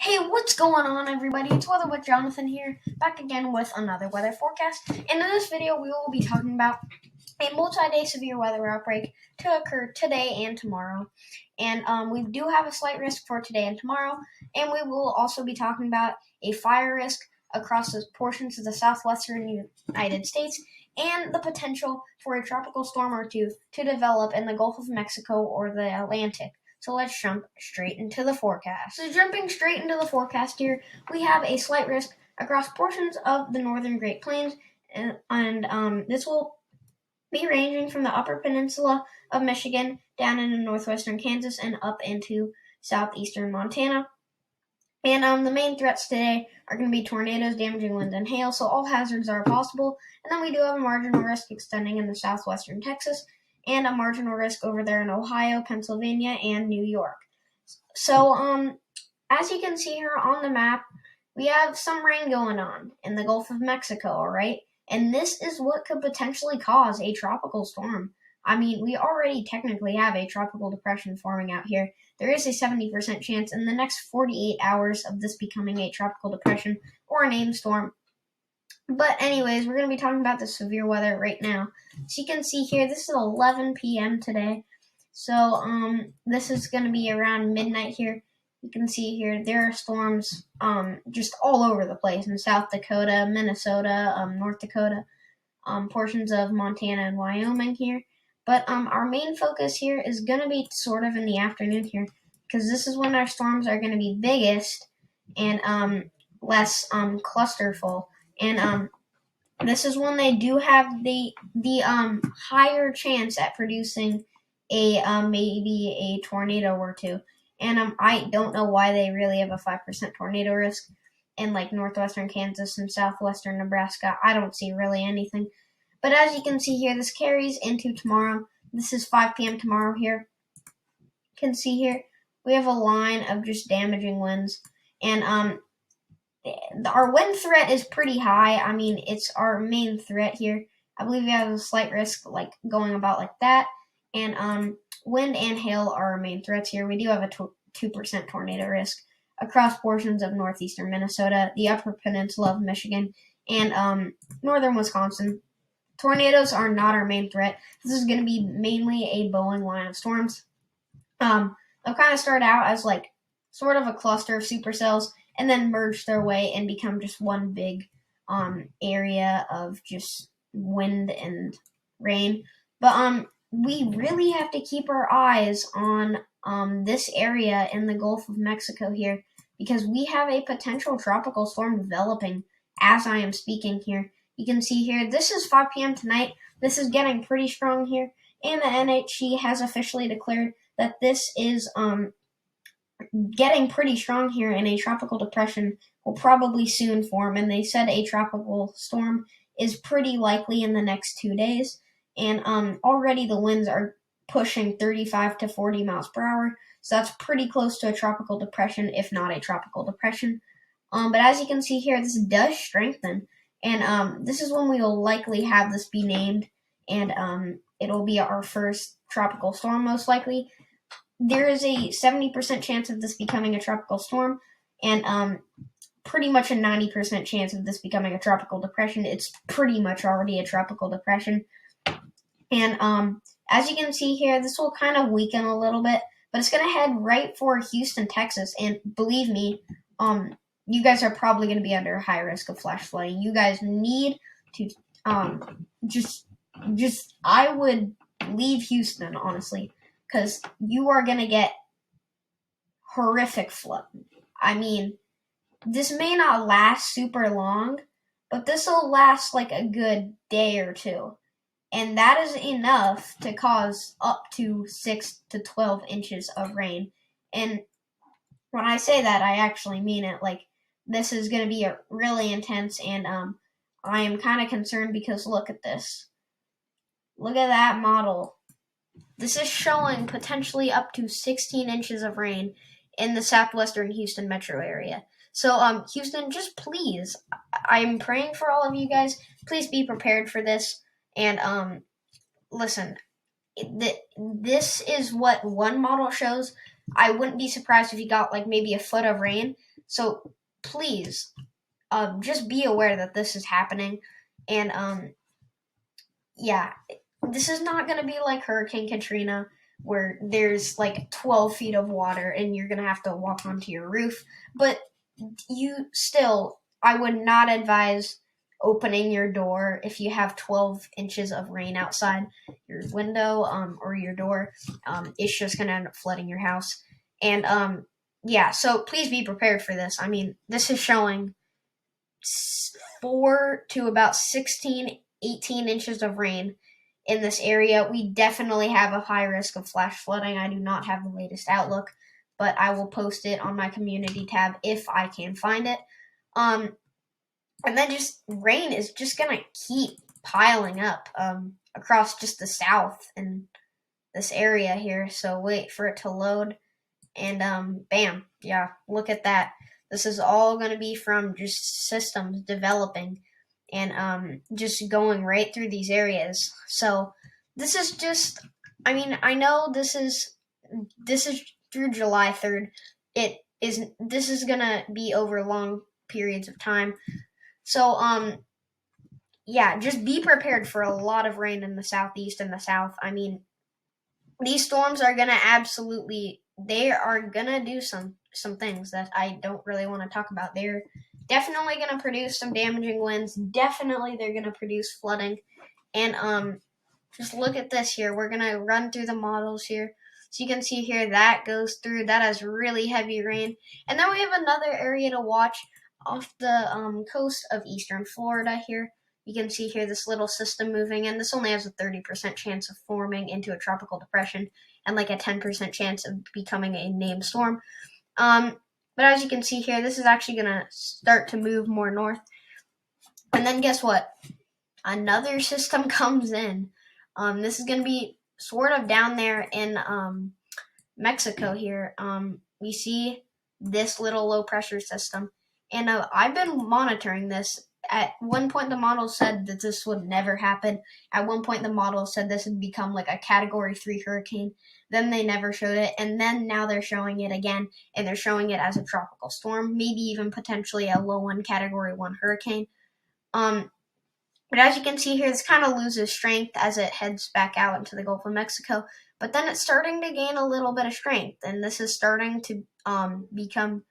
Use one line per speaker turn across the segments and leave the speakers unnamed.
Hey, what's going on, everybody? It's Weather with Jonathan here, back again with another weather forecast. And in this video, we will be talking about a multi-day severe weather outbreak to occur today and tomorrow. And we do have a slight risk for today and tomorrow, and we will also be talking about a fire risk across the portions of the southwestern United States and the potential for a tropical storm or two to develop in the Gulf of Mexico or the Atlantic. So let's jump straight into the forecast. So jumping straight into the forecast here, we have a slight risk across portions of the northern Great Plains, and this will be ranging from the upper peninsula of Michigan down into northwestern Kansas and up into southeastern Montana. And the main threats today are going to be tornadoes, damaging winds, and hail, so all hazards are possible. And then we do have a marginal risk extending into southwestern Texas and a marginal risk over there in Ohio, Pennsylvania, and New York. So, as you can see here on the map, we have some rain going on in the Gulf of Mexico, all right? And this is what could potentially cause a tropical storm. I mean, we already technically have a tropical depression forming out here. There is a 70% chance in the next 48 hours of this becoming a tropical depression or a named storm. But anyways, we're going to be talking about the severe weather right now. So you can see here, this is 11 p.m. today. So this is going to be around midnight here. You can see here there are storms just all over the place in South Dakota, Minnesota, North Dakota, portions of Montana and Wyoming here. But our main focus here is going to be sort of in the afternoon here, because this is when our storms are going to be biggest and less clusterful. And this is when they do have the higher chance at producing a maybe a tornado or two. And I don't know why they really have a 5% tornado risk in like northwestern Kansas and southwestern Nebraska. I don't see really anything. But as you can see here, this carries into tomorrow. This is 5 p.m. tomorrow here. You can see here we have a line of just damaging winds, and our wind threat is pretty high. I mean, it's our main threat here. I believe we have a slight risk like going about like that. And wind and hail are our main threats here. We do have a 2% tornado risk across portions of northeastern Minnesota, the upper peninsula of Michigan, and northern Wisconsin. Tornadoes are not our main threat. This is going to be mainly a Boeing line of storms. They'll kind of start out as like sort of a cluster of supercells and then merge their way and become just one big area of just wind and rain. But we really have to keep our eyes on this area in the Gulf of Mexico here, because we have a potential tropical storm developing as I am speaking here. You can see here, this is 5 p.m. tonight. This is getting pretty strong here, and the NHC has officially declared that this is getting pretty strong here, and a tropical depression will probably soon form. And they said a tropical storm is pretty likely in the next 2 days. And already the winds are pushing 35 to 40 miles per hour. So that's pretty close to a tropical depression, if not a tropical depression. But as you can see here, this does strengthen. And this is when we will likely have this be named. And it'll be our first tropical storm, most likely. There is a 70% chance of this becoming a tropical storm, and pretty much a 90% chance of this becoming a tropical depression. It's pretty much already a tropical depression. And as you can see here, this will kind of weaken a little bit, but it's going to head right for Houston, Texas. And believe me, you guys are probably going to be under a high risk of flash flooding. You guys need to just I would leave Houston, honestly, because you are going to get horrific flood. I mean, this may not last super long, but this will last like a good day or two. And that is enough to cause up to 6 to 12 inches of rain. And when I say that, I actually mean it. Like, this is going to be really intense, and I am kind of concerned because look at this. Look at that model. This is showing potentially up to 16 inches of rain in the southwestern Houston metro area. So, Houston, just please, I'm praying for all of you guys. Please be prepared for this. And listen, this is what one model shows. I wouldn't be surprised if you got like maybe a foot of rain. So please, just be aware that this is happening. And yeah, this is not going to be like Hurricane Katrina, where there's like 12 feet of water and you're going to have to walk onto your roof. But I would not advise opening your door if you have 12 inches of rain outside your window or your door. It's just going to end up flooding your house. And yeah, so please be prepared for this. I mean, this is showing 4 to about 16, 18 inches of rain in this area. We definitely have a high risk of flash flooding. I do not have the latest outlook, but I will post it on my community tab if I can find it. And then just rain is just gonna keep piling up across just the south and this area here. So wait for it to load, and bam, yeah, look at that. This is all gonna be from just systems developing and just going right through these areas. So this is just, I mean, I know this is through July 3rd. This is gonna be over long periods of time. So yeah, just be prepared for a lot of rain in the southeast and the south. I mean, these storms are gonna do some things that I don't really want to talk about. They're definitely gonna produce some damaging winds. Definitely they're gonna produce flooding. And just look at this here. We're gonna run through the models here. So you can see here that goes through. That has really heavy rain. And then we have another area to watch off the coast of eastern Florida here. You can see here this little system moving, and this only has a 30% chance of forming into a tropical depression and like a 10% chance of becoming a named storm. But as you can see here, this is actually going to start to move more north. And then guess what? Another system comes in. This is going to be sort of down there in Mexico here. We see this little low pressure system. And I've been monitoring this. At one point, the model said that this would never happen. At one point, the model said this would become like a Category 3 hurricane. Then they never showed it. And then now they're showing it again. And they're showing it as a tropical storm. Maybe even potentially a low 1 Category 1 hurricane. But as you can see here, this kind of loses strength as it heads back out into the Gulf of Mexico. But then it's starting to gain a little bit of strength. And this is starting to become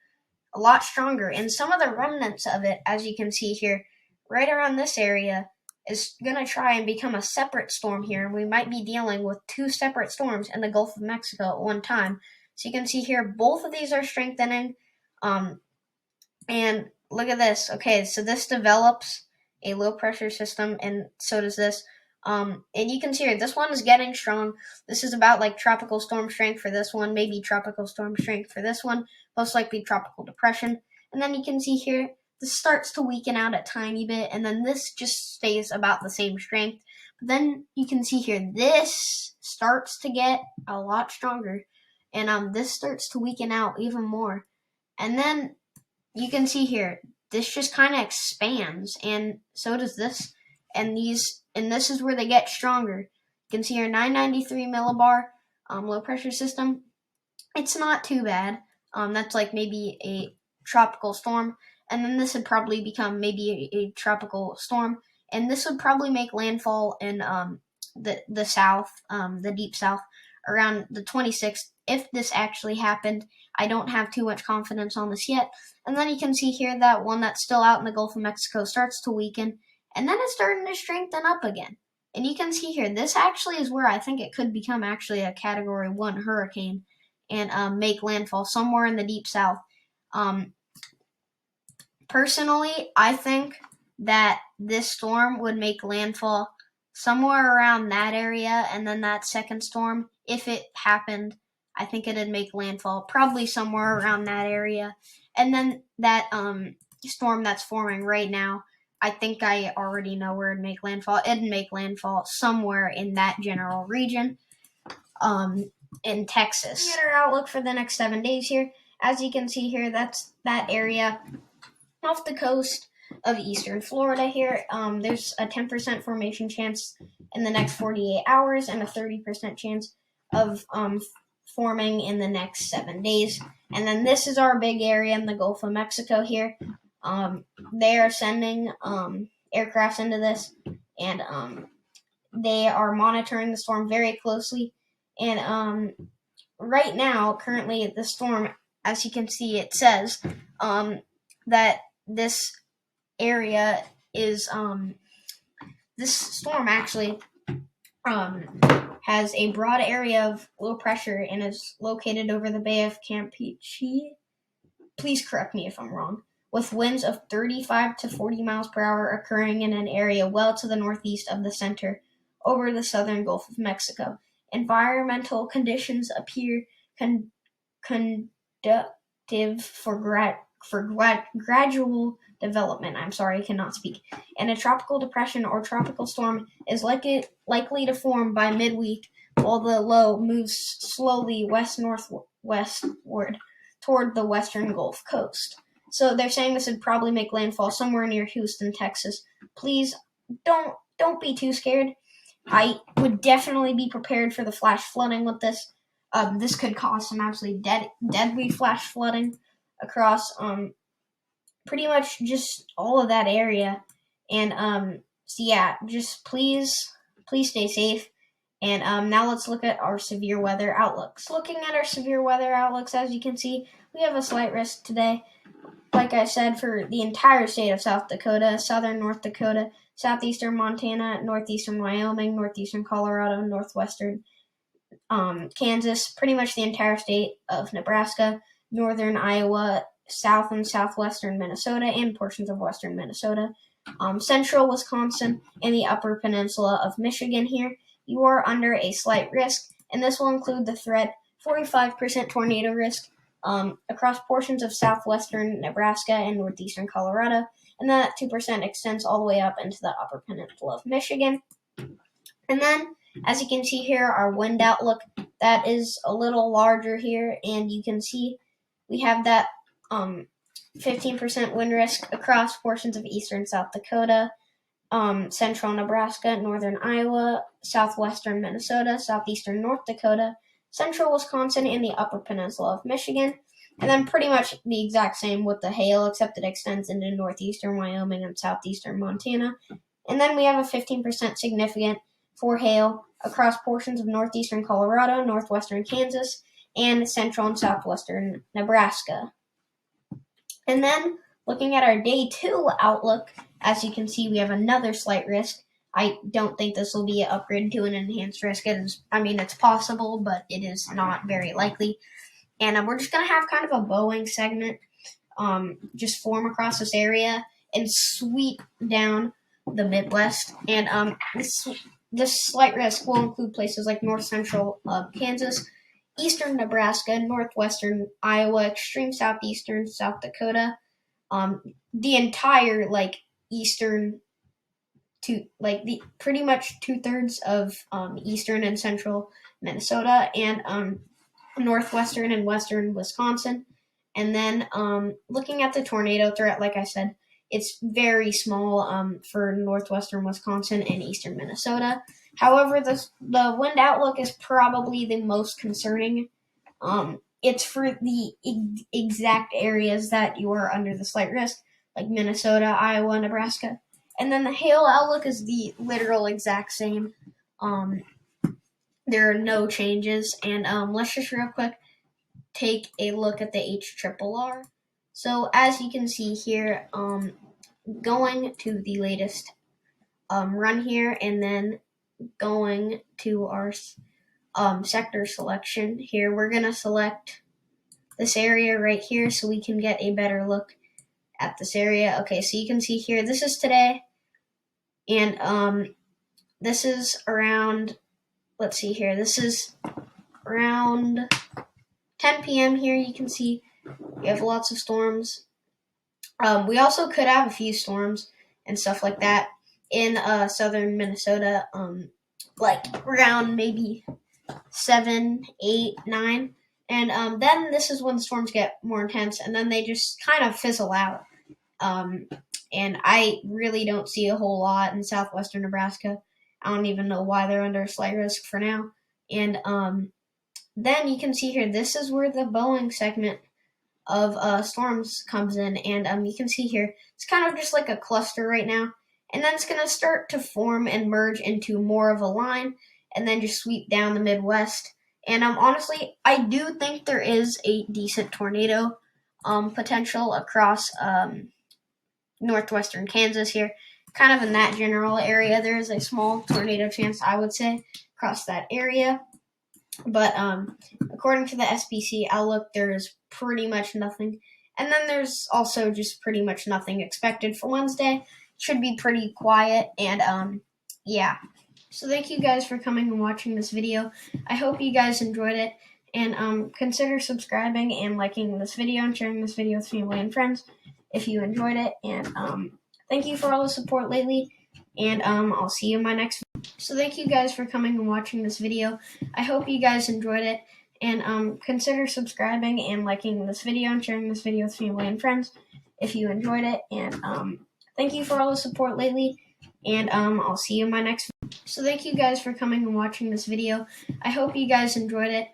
a lot stronger. And some of the remnants of it, as you can see here, right around this area, is going to try and become a separate storm here. And we might be dealing with 2 separate storms in the Gulf of Mexico at one time. So you can see here, both of these are strengthening. And look at this. Okay, so this develops a low pressure system, and so does this. And you can see here, this one is getting strong. This is about like tropical storm strength for this one, maybe tropical storm strength for this one, most likely tropical depression. And then you can see here, this starts to weaken out a tiny bit, and then this just stays about the same strength. But then you can see here, this starts to get a lot stronger, and this starts to weaken out even more. And then you can see here, this just kind of expands, and so does this. And this is where they get stronger. You can see here 993 millibar low pressure system. It's not too bad. That's like maybe a tropical storm. And then this would probably become maybe a tropical storm. And this would probably make landfall in the south, the deep south, around the 26th. If this actually happened, I don't have too much confidence on this yet. And then you can see here that one that's still out in the Gulf of Mexico starts to weaken. And then it's starting to strengthen up again. And you can see here, this actually is where I think it could become actually a Category 1 hurricane and make landfall somewhere in the deep south. Personally, I think that this storm would make landfall somewhere around that area, and then that second storm, if it happened, I think it'd make landfall probably somewhere around that area. And then that storm that's forming right now, I think I already know where it'd make landfall. It'd make landfall somewhere in that general region in Texas. Get our outlook for the next 7 days here. As you can see here, that's that area off the coast of eastern Florida here. There's a 10% formation chance in the next 48 hours and a 30% chance of forming in the next 7 days. And then this is our big area in the Gulf of Mexico here. They are sending aircrafts into this, and they are monitoring the storm very closely. And right now, currently, the storm, as you can see, it says that this area is this storm actually has a broad area of low pressure and is located over the Bay of Campeche. Please correct me if I'm wrong. With winds of 35 to 40 miles per hour occurring in an area well to the northeast of the center over the southern Gulf of Mexico. Environmental conditions appear conducive for gradual development. I'm sorry, I cannot speak. And a tropical depression or tropical storm is likely to form by midweek, while the low moves slowly west-northwestward toward the western Gulf Coast. So they're saying this would probably make landfall somewhere near Houston, Texas. Please don't be too scared. I would definitely be prepared for the flash flooding with this. This could cause some absolutely deadly flash flooding across pretty much just all of that area. And so yeah, just please stay safe. And now let's look at our severe weather outlooks. Looking at our severe weather outlooks, as you can see, we have a slight risk today. Like I said, for the entire state of South Dakota, southern North Dakota, southeastern Montana, northeastern Wyoming, northeastern Colorado, northwestern Kansas, pretty much the entire state of Nebraska, northern Iowa, south and southwestern Minnesota, and portions of western Minnesota, central Wisconsin, and the upper peninsula of Michigan here. You are under a slight risk, and this will include the threat 45% tornado risk across portions of southwestern Nebraska and northeastern Colorado, and that 2% extends all the way up into the upper peninsula of Michigan. And then, as you can see here, our wind outlook, that is a little larger here, and you can see we have that 15% wind risk across portions of eastern South Dakota, central Nebraska, northern Iowa, southwestern Minnesota, southeastern North Dakota, central Wisconsin, and the upper peninsula of Michigan. And then pretty much the exact same with the hail, except it extends into northeastern Wyoming and southeastern Montana. And then we have a 15% significant for hail across portions of northeastern Colorado, northwestern Kansas, and central and southwestern Nebraska. And then looking at our day 2 outlook, as you can see, we have another slight risk. I don't think this will be upgraded to an enhanced risk. It's possible, but it is not very likely. And we're just going to have kind of a Boeing segment just form across this area and sweep down the Midwest. And this slight risk will include places like north central Kansas, eastern Nebraska, northwestern Iowa, extreme southeastern South Dakota, the entire eastern to the pretty much 2/3 of eastern and central Minnesota, and northwestern and western Wisconsin. And then looking at the tornado threat, like I said, it's very small for northwestern Wisconsin and eastern Minnesota. However, the wind outlook is probably the most concerning. It's for the exact areas that you are under the slight risk, like Minnesota, Iowa, Nebraska. And then the hail outlook is the literal exact same. There are no changes. And let's just real quick take a look at the HRRR. So as you can see here, going to the latest run here, and then going to our sector selection here, we're going to select this area right here so we can get a better look at this area. Okay, so you can see here, this is today, and this is around, let's see here, this is around 10 p.m. here. You can see we have lots of storms. We also could have a few storms and stuff like that in southern Minnesota, like around maybe 7, 8, 9. And then this is when the storms get more intense, and then they just kind of fizzle out. And I really don't see a whole lot in southwestern Nebraska. I don't even know why they're under a slight risk for now. And then you can see here, this is where the Boeing segment of storms comes in, and you can see here it's kind of just like a cluster right now, and then it's going to start to form and merge into more of a line, and then just sweep down the Midwest. And honestly, I do think there is a decent tornado potential across northwestern Kansas here, kind of in that general area. There is a small tornado chance, I would say, across that area. But according to the SPC outlook, there is pretty much nothing. And then there's also just pretty much nothing expected for Wednesday. Should be pretty quiet, and yeah. So thank you guys for coming and watching this video. I hope you guys enjoyed it, and consider subscribing and liking this video and sharing this video with family and friends if you enjoyed it. And thank you for all the support lately, and I'll see you in my next video. So thank you guys for coming and watching this video. I hope you guys enjoyed it, and consider subscribing and liking this video and sharing this video with family and friends if you enjoyed it. And thank you for all the support lately, and I'll see you in my next video. So thank you guys for coming and watching this video. I hope you guys enjoyed it,